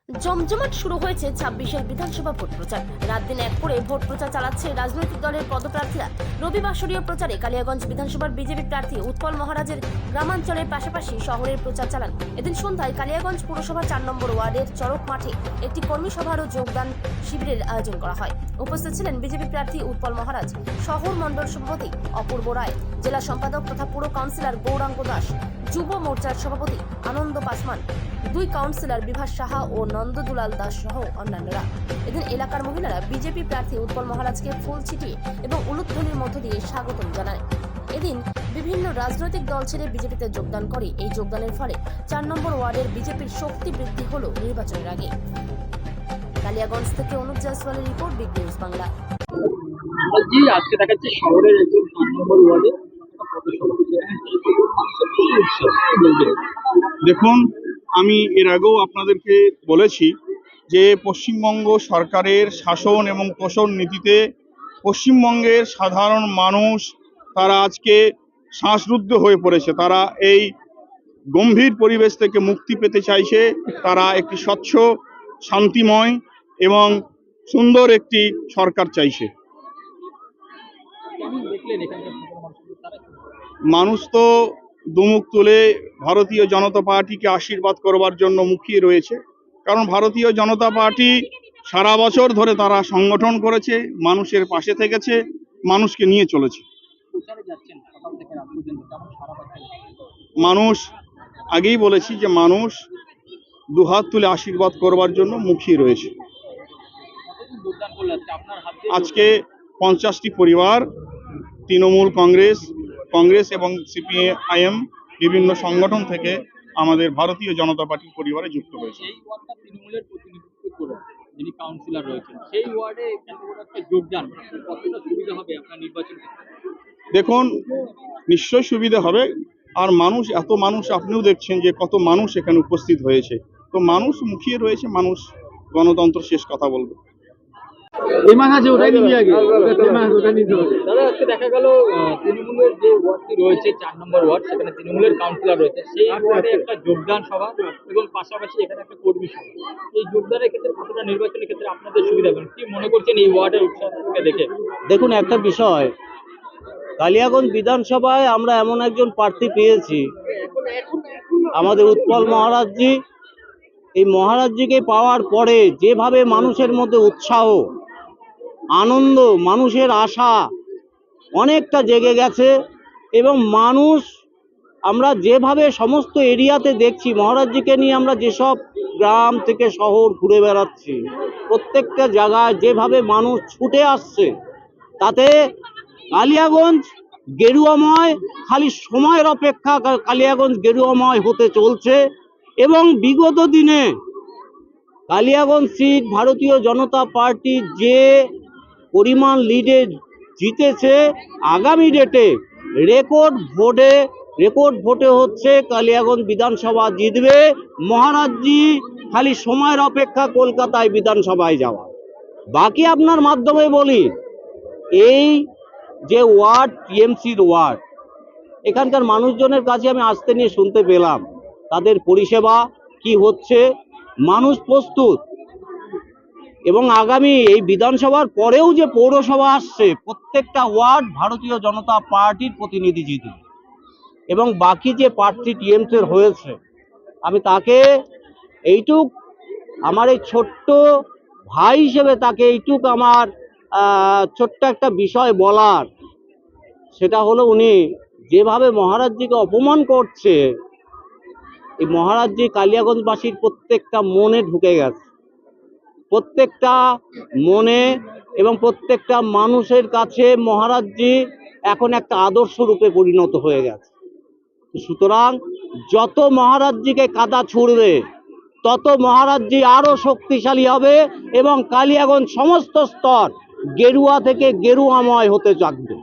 জমজমাট শুরু হয়েছে ২৬-এর বিধানসভা ভোট প্রচার। রাত দিন এক করে ভোট প্রচার চালাচ্ছে রাজনৈতিক দলের পদপ্রার্থীরা। রবিবাসরীয় প্রচারে কালিয়াগঞ্জ বিধানসভার বিজেপি প্রার্থী উৎপল মহারাজের গ্রামাঞ্চলের পাশাপাশি শহরের প্রচার চালান। এদিন সন্ধ্যায় কালিয়াগঞ্জ পুরসভা ৪ নম্বর ওয়ার্ডের চরক মাঠে একটি কর্মী সভার ও যোগদান শিবিরের আয়োজন করা হয়। উপস্থিত ছিলেন বিজেপি প্রার্থী উৎপল মহারাজ, শহর মণ্ডল সভাপতি অপূর্ব রায়, জেলা সম্পাদক তথা পুর কাউন্সিলর গৌরাঙ্গ দাস, যুব মোর্চার সভাপতি আনন্দ পাসওয়ান, 2 কাউন্সিলর বিভাস সাহা ও নন্দদুলাল দাস সহ অন্যান্যরা। এদিন এলাকার মহিলারা বিজেপি প্রার্থী উৎপল মহারাজকে ফুল ছিটিয়ে এবং উলুধ্বনির মধ্য দিয়ে স্বাগতম জানায়। এদিন বিভিন্ন রাজনৈতিক দল ছেড়ে বিজেপিতে যোগদান করে। এই যোগদানের ফলে ৪ নম্বর ওয়ার্ডের বিজেপির শক্তি বৃদ্ধি হলো নির্বাচনের আগে। কালিয়াগঞ্জ থেকে অনুজ জয়সওয়ালের রিপোর্ট, বিগ নিউজ বাংলা। আজকে দেখাচ্ছে শহরের একজন ৪ নম্বর ওয়ার্ডে দেখুন, আমি এর আগেও আপনাদেরকে বলেছি যে পশ্চিমবঙ্গ সরকারের শাসন এবং পোষণ নীতিতে পশ্চিমবঙ্গের সাধারণ মানুষ তারা আজকে শ্বাসরুদ্ধ হয়ে পড়েছে। তারা এই গম্ভীর পরিবেশ থেকে মুক্তি পেতে চাইছে। তারা একটি স্বচ্ছ, শান্তিময় এবং সুন্দর একটি সরকার চাইছে। মানুষ তো দুমুখ তুলে ভারতীয় জনতা পার্টিকে আশীর্বাদ করবার জন্য মুখিয়ে রয়েছে, কারণ ভারতীয় জনতা পার্টি সারা বছর ধরে তারা সংগঠন করেছে, মানুষের পাশে থেকেছে, মানুষকে নিয়ে চলেছে। মানুষ, আগেই বলেছি যে মানুষ দুহাত তুলে আশীর্বাদ করবার জন্য মুখিয়ে রয়েছে। আজকে 50টি পরিবার তৃণমূল, কংগ্রেস এবং সিপিআইএম বিভিন্ন সংগঠন থেকে আমাদের ভারতীয় জনতা পার্টির পরিবারে যুক্ত হয়েছে। যিনি কাউন্সিলর রয়েছেন সেই ওয়ার্ডে একটা যোগদান কতটা সুবিধা হবে আপনার নির্বাচন? দেখুন, নিশ্চয় সুবিধা হবে। আর এত মানুষ আপনিও দেখছেন যে কত মানুষ এখানে উপস্থিত হয়েছে। তো মানুষ মুখিয়ে রয়েছে, মানুষ গণতন্ত্র শেষ কথা বলবে। দাদা, আজকে দেখা গেল তৃণমূলের যে ওয়ার্ডটি রয়েছে ৪ নম্বর ওয়ার্ড, সেখানে তৃণমূলের কাউন্সিলর রয়েছে, সেই ওয়ার্ডে একটা যোগদান সভা এবং পাশাপাশি এখানে একটা কর্মী সভা। এই যোগদানের ক্ষেত্রে কতটা নির্বাচনের ক্ষেত্রে আপনাদের সুবিধা হবে, কি মনে করছেন এই ওয়ার্ডের উৎসাহকে দেখে? দেখুন, একটা বিষয়, কালিয়াগঞ্জ বিধানসভায় আমরা এমন একজন প্রার্থী পেয়েছি, আমাদের উৎপল মহারাজজি। এই মহারাজজিকে পাওয়ার পরে যেভাবে মানুষের মধ্যে উৎসাহ, আনন্দ, মানুষের আশা অনেকটা জেগে গেছে এবং মানুষ, আমরা যেভাবে সমস্ত এরিয়াতে দেখছি মহারাজজিকে নিয়ে, আমরা যেসব গ্রাম থেকে শহর ঘুরে বেড়াচ্ছি, প্রত্যেকটা জায়গায় যেভাবে মানুষ ছুটে আসছে, তাতে কালিয়াগঞ্জ গেরুয়াময়, খালি সময়ের অপেক্ষা কালিয়াগঞ্জ গেরুয়াময় হতে চলছে। এবং বিগত দিনে কালিয়াগঞ্জ সিট ভারতীয় জনতা পার্টি যে পরিমাণ লিডে জিতেছে, আগামী ডেটে রেকর্ড ভোটে হচ্ছে কালিয়াগঞ্জ বিধানসভা জিতবে। মহারাজজি খালি সময়ের অপেক্ষা কলকাতায় বিধানসভায় যাওয়া। বাকি আপনার মাধ্যমে বলি, এই যে ওয়ার্ড, টিএমসির ওয়ার্ড, এখানকার মানুষজনের কাছে আমি আসতে নিয়ে শুনতে পেলাম তাদের পরিষেবা কি হচ্ছে, মানুষ প্রস্তুত। এবং আগামী এই বিধানসভার পরেও যে পৌরসভা আসছে, প্রত্যেকটা ওয়ার্ড ভারতীয় জনতা পার্টির প্রতিনিধি জিতবে। এবং বাকি যে প্রার্থী টিএমসির হয়েছে, আমি তাকে এইটুক, আমার এই ছোট্ট ভাই হিসেবে তাকে এইটুক আমার ছোট্ট একটা বিষয় বলার, সেটা হলো উনি যেভাবে মহারাজজিকে অপমান করছে, এই মহারাজজি কালিয়াগঞ্জবাসীর প্রত্যেকটা মনে ঢুকে গেছে, প্রত্যেকটা মনে এবং প্রত্যেকটা মানুষের কাছে মহারাজজি এখন একটা আদর্শ রূপে পরিণত হয়ে গেছে। সুতরাং যত মহারাজজিকে কাদা ছুড়বে, তত মহারাজজি আরো শক্তিশালী হবে এবং কালিয়াগঞ্জ সমস্ত স্তর গেরুয়া থেকে গেরুয়াময় হতে থাকবে।